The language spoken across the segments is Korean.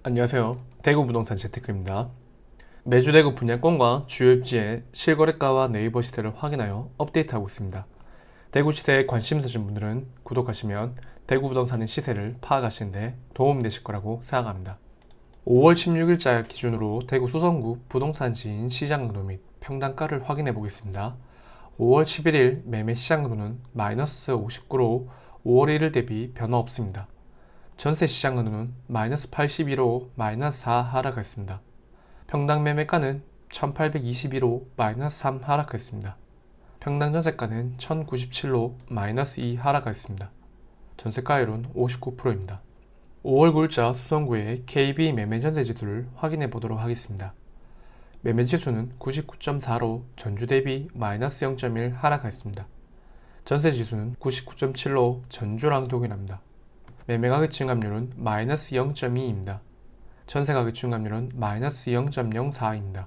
안녕하세요. 대구 부동산 재테크입니다. 매주 대구 분양권과 주요 입지의 실거래가와 네이버 시세를 확인하여 업데이트하고 있습니다. 대구 시세에 관심 있으신 분들은 구독하시면 대구 부동산의 시세를 파악하시는데 도움이 되실 거라고 생각합니다. 5월 16일자 기준으로 대구 수성구 부동산 지인 시장 강도 및 평당가를 확인해 보겠습니다. 5월 11일 매매 시장 강도는 마이너스 59로 5월 1일 대비 변화 없습니다. 전세 시장 강도는 마이너스 81로 마이너스 4 하락했습니다. 평당 매매가는 1821로 마이너스 3 하락했습니다. 평당 전세가는 1097로 마이너스 2 하락했습니다. 전세가율은 59%입니다. 5월 9일자 수성구의 KB 매매 전세 지수를 확인해 보도록 하겠습니다. 매매 지수는 99.4로 전주 대비 마이너스 0.1 하락했습니다. 전세 지수는 99.7로 전주랑 동일합니다. 매매가격 증감률은 마이너스 0.2입니다. 전세가격 증감률은 마이너스 0.04입니다.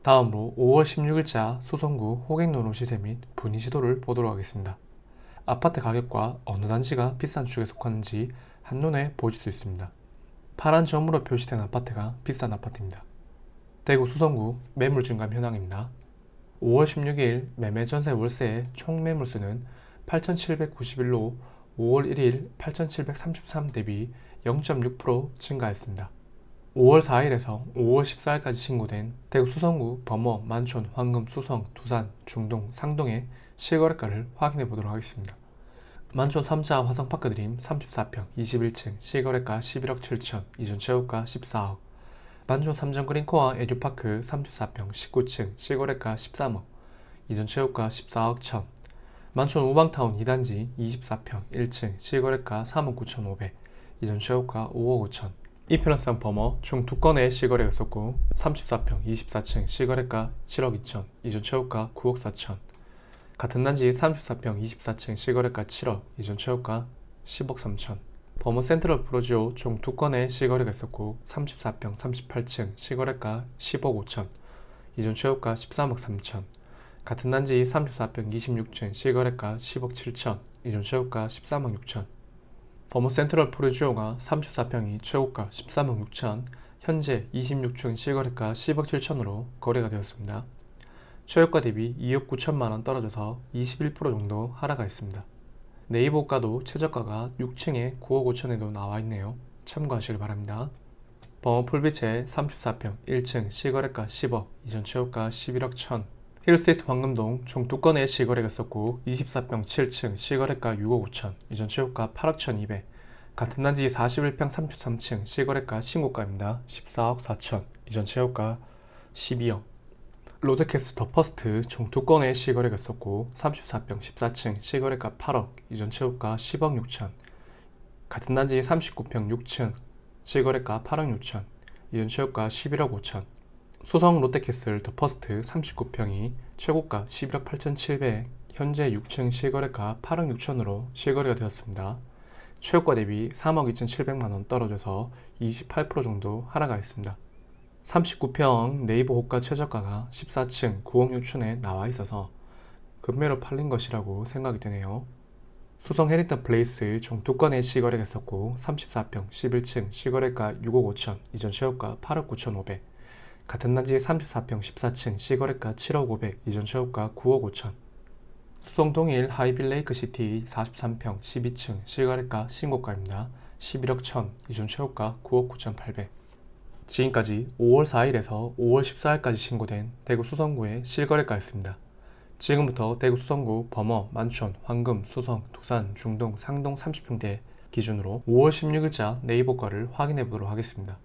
다음으로 5월 16일자 수성구 호갱노노 시세 및 분위 지도를 보도록 하겠습니다. 아파트 가격과 어느 단지가 비싼 축에 속하는지 한눈에 보실 수 있습니다. 파란 점으로 표시된 아파트가 비싼 아파트입니다. 대구 수성구 매물 증감 현황입니다. 5월 16일 매매 전세 월세의 총 매물수는 8,791로 5월 1일 8,733 대비 0.6% 증가했습니다. 5월 4일에서 5월 14일까지 신고된 대구 수성구 범어, 만촌, 황금, 수성, 두산, 중동, 상동의 실거래가를 확인해 보도록 하겠습니다. 만촌 3자 화성파크 드림 34평 21층 실거래가 11억 7천, 이전 최고가 14억. 만촌 3정 그린코어 에듀파크 34평 19층 실거래가 13억, 이전 최고가 14억 1천. 만촌 우방타운 2단지 24평 1층 실거래가 3억 9,500, 이전 최고가 5억 5천. 이편업상 범어 총 2건의 실거래였었고 34평 24층 실거래가 7억 2천, 이전 최고가 9억 4천. 같은 단지 34평 24층 실거래가 7억, 이전 최고가 10억 3천. 범어 센트럴 프로지오 총 2건의 실거래가 있었고 34평 38층 실거래가 10억 5천, 이전 최고가 13억 3천. 같은 단지 34평 26층 실거래가 10억 7천, 이전 최고가 13억 6천. 범어 센트럴 프로지오가 34평이 최고가 13억 6천, 현재 26층 실거래가 10억 7천으로 거래가 되었습니다. 최고가 대비 2억 9천만원 떨어져서 21% 정도 하락하였습니다. 네이버가도 최저가가 6층에 9억 5천에도 나와있네요. 참고하시길 바랍니다. 범어 풀빛의 34평 1층 실거래가 10억, 이전 최고가 11억 1천. 힐스테이트 황금동 총 2건의 실거래가 있었고 24평 7층 실거래가 6억 5천, 이전 최고가 8억 1,200. 같은 단지 41평 33층 실거래가 신고가입니다. 14억 4천, 이전 최고가 12억. 로드캐스트 더 퍼스트 총 2건의 실거래가 있었고 34평 14층 실거래가 8억, 이전 최고가 10억 6천. 같은 단지 39평 6층 실거래가 8억 6천, 이전 최고가 11억 5천. 수성 롯데캐슬 더 퍼스트 39평이 최고가 11억 8,700, 현재 6층 실거래가 8억 6천으로 실거래가 되었습니다. 최고가 대비 3억 2,700만원 떨어져서 28% 정도 하락하였습니다. 39평 네이버 호가 최저가가 14층 9억 6천에 나와 있어서 급매로 팔린 것이라고 생각이 되네요. 수성 해리턴 플레이스 총 2건의 실거래가 있었고 34평 11층 실거래가 6억 5천, 이전 최고가 8억 9,500. 같은 단지 34평 14층 실거래가 7억 500, 이전 최고가 9억 5천. 수성 동일 하이빌레이크시티 43평 12층 실거래가 신고가입니다. 11억 1천, 이전 최고가 9억 9,800. 지금까지 5월 4일에서 5월 14일까지 신고된 대구 수성구의 실거래가였습니다. 지금부터 대구 수성구 범어, 만촌, 황금, 수성, 두산, 중동, 상동 30평대 기준으로 5월 16일자 네이버가를 확인해 보도록 하겠습니다.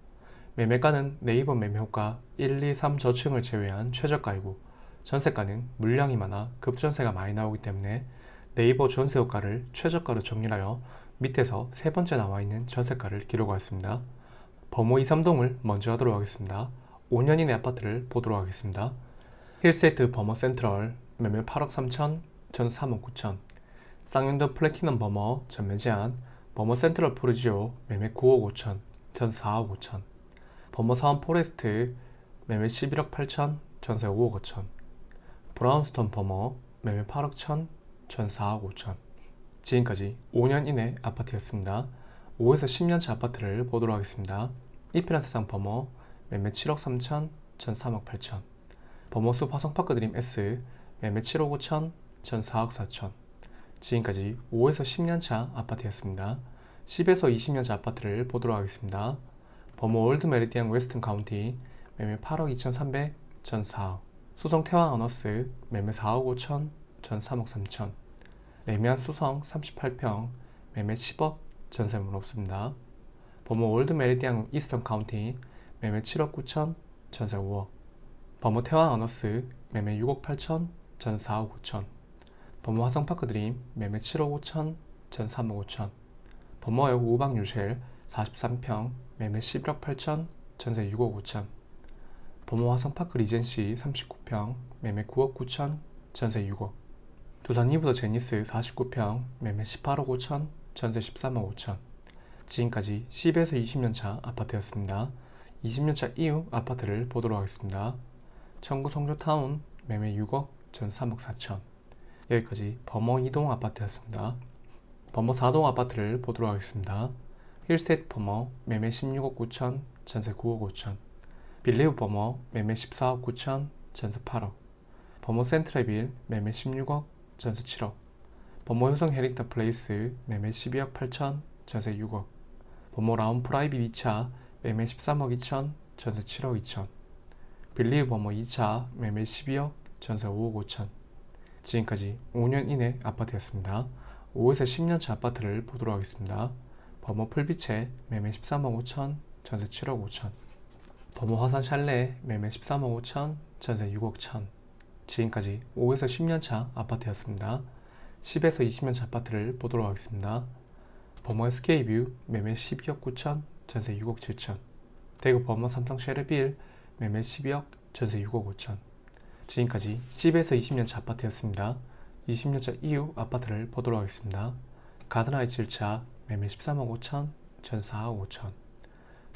매매가는 네이버 매매호가 1, 2, 3 저층을 제외한 최저가이고 전세가는 물량이 많아 급전세가 많이 나오기 때문에 네이버 전세호가를 최저가로 정리하여 밑에서 세 번째 나와 있는 전세가를 기록하였습니다. 범호 2, 3동을 먼저 하도록 하겠습니다. 5년 이내 아파트를 보도록 하겠습니다. 힐스테이트 범어 센트럴 매매 8억 3천, 전 3억 9천. 쌍용도 플래티넘 범어 전매 제한 범어 센트럴 프루지오 매매 9억 5천, 전 4억 5천. 범어 사원 포레스트 매매 11억 8천, 전세 5억 5천. 브라운스톤 범어 매매 8억 1천, 전 4억 5천. 지금까지 5년 이내 아파트였습니다. 5에서 10년차 아파트를 보도록 하겠습니다. 이편한 세상 범어 매매 7억 3천, 전 3억 8천. 범어숲 화성파크 드림 S 매매 7억 5천, 전 4억 4천. 지금까지 5에서 10년차 아파트였습니다. 10에서 20년차 아파트를 보도록 하겠습니다. 범어 올드 메리디안 웨스턴 카운티 매매 8억 2,300, 전 4억. 수성 태왕 어너스 매매 4억 5천, 전 3억 3천. 레미안 수성 38평 매매 10억, 전세문 없습니다. 범어 올드 메리디안 이스턴 카운티 매매 7억 9천, 전세 5억. 범어 태왕 어너스 매매 6억 8천, 전 4억 5천. 범어 화성파크 드림 매매 7억 5천, 전 3억 5천. 범어역 우방 유쉘 43평 매매 11억 8천, 전세 6억 5천. 범어 화성파크 리젠시 39평 매매 9억 9천, 전세 6억. 두산 이브더 제니스 49평 매매 18억 5천, 전세 13억 5천. 지금까지 10에서 20년차 아파트였습니다. 20년차 이후 아파트를 보도록 하겠습니다. 청구 송조타운 매매 6억, 전 3억 4천. 여기까지 범어 2동 아파트였습니다. 범어 4동 아파트를 보도록 하겠습니다. 힐스테이트 범어 매매 16억 9천, 전세 9억 5천. 빌리브 범어 매매 14억 9천, 전세 8억. 범어 센트레빌 매매 16억, 전세 7억. 범어 효성 해링턴 플레이스 매매 12억 8천, 전세 6억. 범어 라운 프라이빗 2차 매매 13억 2천, 전세 7억 2천. 빌리브 범어 2차 매매 12억, 전세 5억 5천. 지금까지 5년 이내 아파트였습니다. 5에서 10년차 아파트를 보도록 하겠습니다. 범어 풀빛에 매매 13억 5천, 전세 7억 5천. 범어 화산 샬레 매매 13억 5천, 전세 6억 천. 지금까지 5에서 10년차 아파트였습니다. 10에서 20년차 아파트를 보도록 하겠습니다. 범어 SK뷰 매매 12억 9천, 전세 6억 7천. 대구 범어 삼성 쉐르빌 매매 12억, 전세 6억 5천. 지금까지 10에서 20년차 아파트였습니다. 20년차 이후 아파트를 보도록 하겠습니다. 가든하이츠 1차 매매 13억 5천, 전 4억 5천.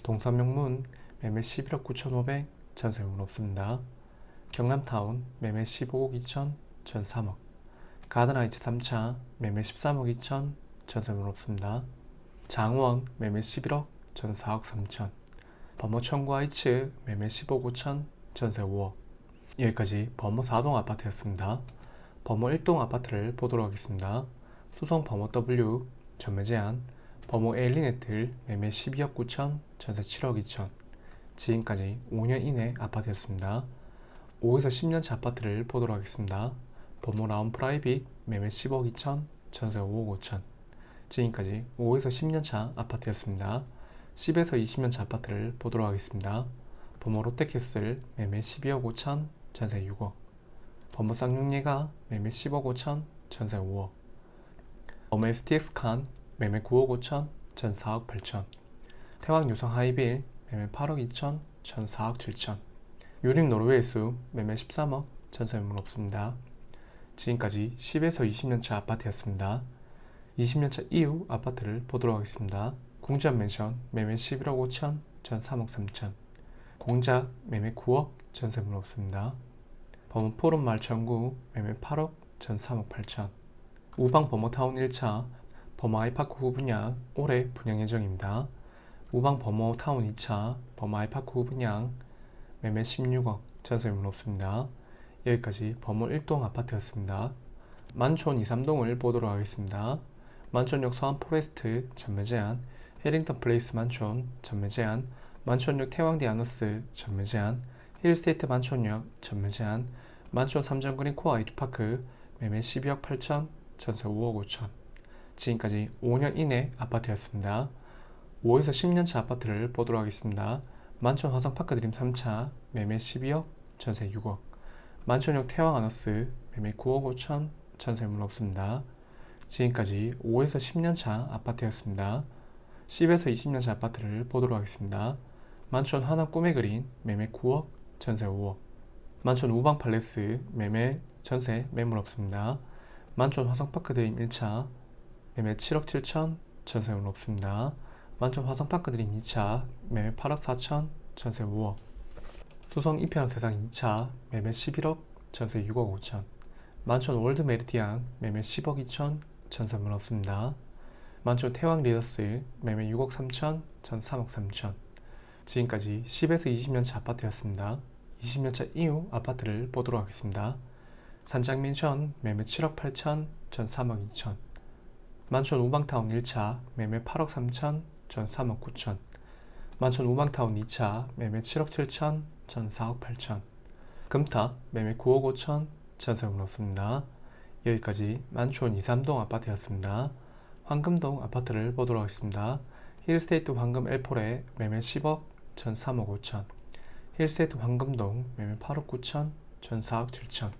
동산명문 매매 11억 9천5백, 전세문 없습니다. 경남타운 매매 15억 2천, 전 3억. 가든하이츠 3차 매매 13억 2천, 전세문 없습니다. 장원 매매 11억, 전 4억 3천. 범어 청구하이츠 매매 15억 5천, 전세 5억. 여기까지 범어 4동 아파트였습니다. 범어 1동 아파트를 보도록 하겠습니다. 수성 범어 W 전매 제한. 범어 에일리네틀 매매 12억 9천, 전세 7억 2천. 지금까지 5년 이내 아파트였습니다. 5에서 10년차 아파트를 보도록 하겠습니다. 범어 라운 프라이빗 매매 10억 2천, 전세 5억 5천. 지금까지 5에서 10년차 아파트였습니다. 10에서 20년차 아파트를 보도록 하겠습니다. 범어 롯데캐슬 매매 12억 5천, 전세 6억. 범어 쌍용예가 매매 10억 5천, 전세 5억. 범어 STX칸 매매 9억 5천, 전 4억 8천. 태왕 유성 하이빌 매매 8억 2천, 전 4억 7천. 유림 노르웨이수 매매 13억, 전세문 없습니다. 지금까지 10에서 20년차 아파트였습니다. 20년차 이후 아파트를 보도록 하겠습니다. 궁지한 맨션 매매 11억 5천, 전 3억 3천. 공작 매매 9억, 전세문 없습니다. 범어 포rum 마을 청구 매매 8억, 전 3억 8천. 우방 범어타운 1차 범어 아이파크 후 분양 올해 분양 예정입니다. 우방 범어타운 2차 범어 아이파크 후 분양 매매 16억, 전세문 없습니다. 여기까지 범어 1동 아파트였습니다. 만촌 2, 3동을 보도록 하겠습니다. 만촌역 서안 포레스트 전매 제한, 해링턴 플레이스 만촌 전매 제한, 만촌역 태왕디 아너스 전매 제한, 힐스테이트 만촌역 전매 제한, 만촌 3점 그린 코어 아이트파크 매매 12억 8천, 전세 5억 5천. 지금까지 5년 이내 아파트였습니다. 5에서 10년차 아파트를 보도록 하겠습니다. 만촌 화성파크 드림 3차 매매 12억, 전세 6억. 만촌역 태왕 아너스 매매 9억 5천, 전세문 없습니다. 지금까지 5에서 10년차 아파트였습니다. 10에서 20년차 아파트를 보도록 하겠습니다. 만촌 하남 꿈의 그린 매매 9억, 전세 5억. 만촌 우방 팔레스 매매, 전세, 매물 없습니다. 만촌 화성파크 드림 1차 매매 7억 7천, 전세문 없습니다. 만촌 화성파크 드림 2차 매매 8억 4천, 전세 5억. 수성 이편한 세상 2차 매매 11억, 전세 6억 5천. 만촌 월드 메리디안 매매 10억 2천, 전세문 없습니다. 만촌 태왕 리더스 매매 6억 3천, 전 3억 3천. 지금까지 10에서 20년차 아파트였습니다. 20년차 이후 아파트를 보도록 하겠습니다. 산장맨션 매매 7억 8천, 전 3억 2천. 만촌 우방타운 1차 매매 8억 3천, 전 3억 9천. 만촌 우방타운 2차 매매 7억 7천, 전 4억 8천. 금타 매매 9억 5천, 전세금 없습니다. 여기까지 만촌 2, 3동 아파트였습니다. 황금동 아파트를 보도록 하겠습니다. 힐스테이트 황금 L4에 매매 10억, 전 3억 5천. 힐스테이트 황금동 매매 8억 9천, 전 4억 7천.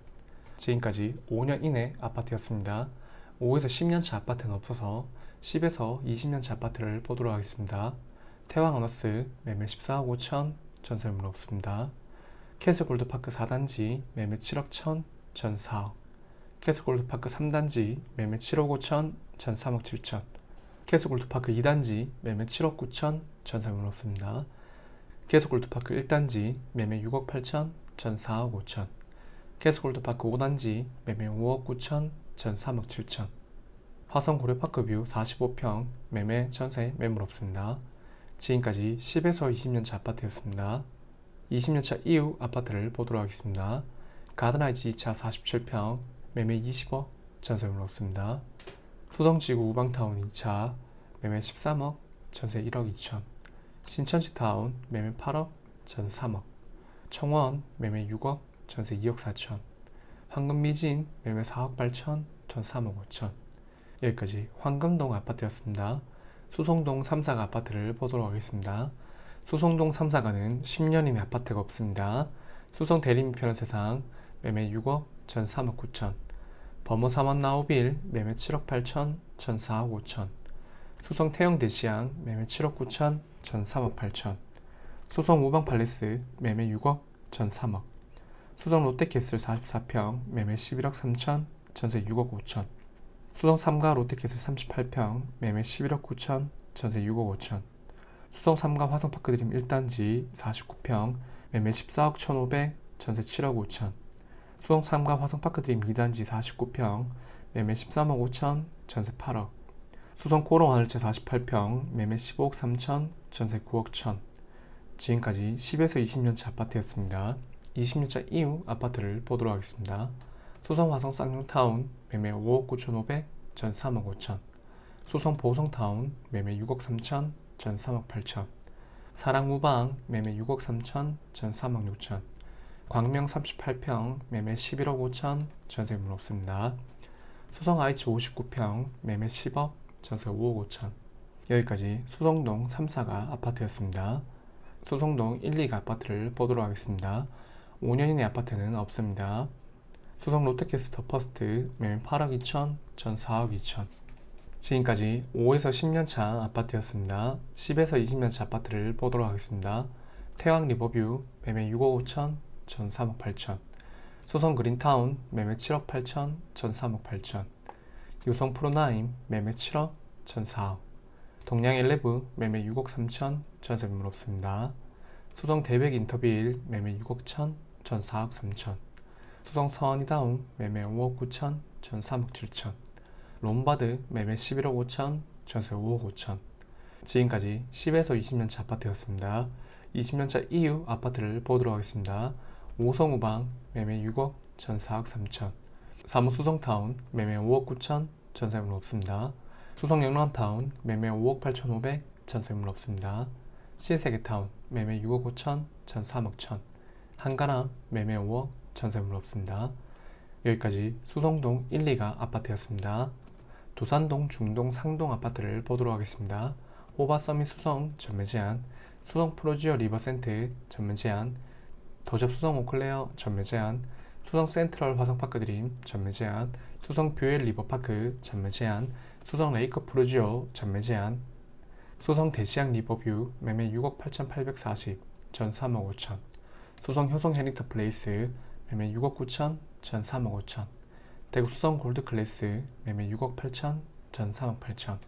지금까지 5년 이내 아파트였습니다. 5에서 10년차 아파트는 없어서 10에서 20년차 아파트를 보도록 하겠습니다. 태왕어너스 매매 14억 5천, 전세금 없습니다. 캐슬골드파크 4단지 매매 7억 천, 전 4억. 캐슬골드파크 3단지 매매 7억 5천, 전 3억 7천. 캐슬골드파크 2단지 매매 7억 9천, 전세금 없습니다. 캐슬골드파크 1단지 매매 6억 8천, 전 4억 5천. 캐슬골드파크 5단지 매매 5억 9천, 전 3억 7천. 화성고려파크뷰 45평 매매 전세 매물 없습니다. 지금까지 10에서 20년차 아파트였습니다. 20년차 이후 아파트를 보도록 하겠습니다. 가든라이츠 2차 47평 매매 20억, 전세 매물 없습니다. 수성지구 우방타운 2차 매매 13억, 전세 1억 2천. 신천지타운 매매 8억, 전 3억. 청원 매매 6억, 전세 2억 4천. 황금미진 매매 4억 8천, 전 3억 5천. 여기까지 황금동 아파트였습니다. 수성동 3사가 아파트를 보도록 하겠습니다. 수성동 3사가는 10년 이내 아파트가 없습니다. 수성 대림편한 세상 매매 6억, 전 3억 9천. 범어 3원 나우빌 매매 7억 8천, 전 4억 5천. 수성 태영 대시양 매매 7억 9천, 전 3억 8천. 수성 우방팔레스 매매 6억, 전 3억. 수성 롯데캐슬 44평 매매 11억 3천, 전세 6억 5천. 수성 3가 롯데캐슬 38평 매매 11억 9천, 전세 6억 5천. 수성 3가 화성파크드림 1단지 49평 매매 14억 1,500, 전세 7억 5천. 수성 3가 화성파크드림 2단지 49평 매매 13억 5천, 전세 8억. 수성 코롱 하늘채 48평 매매 15억 3천, 전세 9억 1천. 지금까지 10에서 20년차 아파트였습니다. 20년차 이후 아파트를 보도록 하겠습니다. 수성 화성 쌍용타운 매매 5억 9,500, 전 3억 5천. 수성 보성타운 매매 6억 3천, 전 3억 8천. 사랑무방 매매 6억 3천, 전 3억 6천. 광명 38평 매매 11억 5천, 전세물 없습니다. 수성 아이츠 59평 매매 10억, 전세 5억 5천. 여기까지 수성동 3사가 아파트였습니다. 수성동 1, 2가 아파트를 보도록 하겠습니다. 5년 이내 아파트는 없습니다. 수성 롯데캐스터 퍼스트 매매 8억 2천, 전 4억 2천. 지금까지 5에서 10년차 아파트였습니다. 10에서 20년차 아파트를 보도록 하겠습니다. 태왕 리버뷰 매매 6억 5천, 전 3억 8천. 수성 그린타운 매매 7억 8천, 전 3억 8천. 유성 프로나임 매매 7억, 전 4억. 동양 엘레브 매매 6억 3천, 전세 매물 없습니다. 수성 대백 인터빌 매매 6억 천, 전 4억 3천. 수성 서원이다운 매매 5억 9천, 전 3억 7천. 롬바드 매매 11억 5천, 전세 5억 5천. 지금까지 10에서 20년차 아파트였습니다. 20년차 이후 아파트를 보도록 하겠습니다. 오성우방 매매 6억, 전 4억 3천. 사무수성타운 매매 5억 9천, 전세물 없습니다. 수성 영남타운 매매 5억 8,500, 전세물 없습니다. 신세계타운 매매 6억 5천, 전 3억 천. 한가람 매매 5억, 전세물 없습니다. 여기까지 수성동 1, 2가 아파트였습니다. 두산동, 중동, 상동 아파트를 보도록 하겠습니다. 호바서밋 수성 전매 제한, 수성 프로지오 리버센트 전매 제한, 더접 수성 오클레어 전매 제한, 수성 센트럴 화성파크드림 전매 제한, 수성 뷰엘 리버파크 전매 제한, 수성 레이커 프로지오 전매 제한, 수성 대시양 리버뷰 매매 6억 8,840, 전 3억 5천. 수성 효성 해링턴 플레이스 매매 6억 9천, 전 3억 5천. 대구 수성 골드클래스 매매 6억 8천, 전 3억 8천.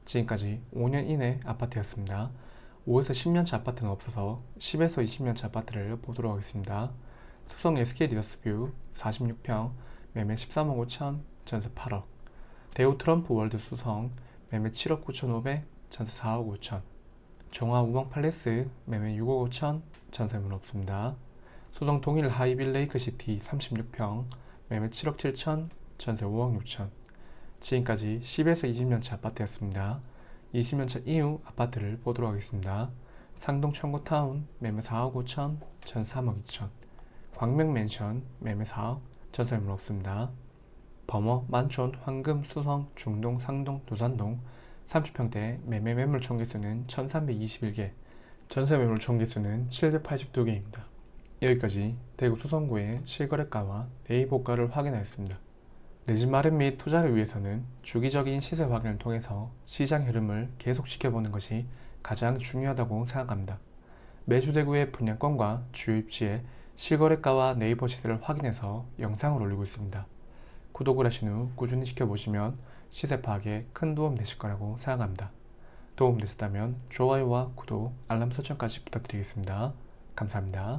지금까지 5년 이내 아파트였습니다. 5에서 10년차 아파트는 없어서 10에서 20년차 아파트를 보도록 하겠습니다. 수성 SK 리더스뷰 46평 매매 13억 5천, 전세 8억. 대우 트럼프 월드 수성 매매 7억 9,500, 전세 4억 5천. 정화 우왕팔레스 매매 6억 5천, 전세 매물 없습니다. 수성 동일 하이빌 레이크시티 36평 매매 7억 7천, 전세 5억 6천. 지금까지 10에서 20년차 아파트였습니다. 20년차 이후 아파트를 보도록 하겠습니다. 상동 청구타운 매매 4억 5천, 전 3억 2천. 광명맨션 매매 4억, 전세 매물 없습니다. 범어, 만촌, 황금, 수성, 중동, 상동, 도산동 30평대 매매 매물 총개수는 1321개, 전세 매물 총개수는 782개입니다. 여기까지 대구 수성구의 실거래가와 내입고가를 확인하였습니다. 내 집 마련 및 투자를 위해서는 주기적인 시세 확인을 통해서 시장 흐름을 계속 지켜보는 것이 가장 중요하다고 생각합니다. 매주 대구의 분양권과 주요 입지의 실거래가와 네이버 시세를 확인해서 영상을 올리고 있습니다. 구독을 하신 후 꾸준히 지켜보시면 시세 파악에 큰 도움 되실 거라고 생각합니다. 도움 되셨다면 좋아요와 구독, 알람 설정까지 부탁드리겠습니다. 감사합니다.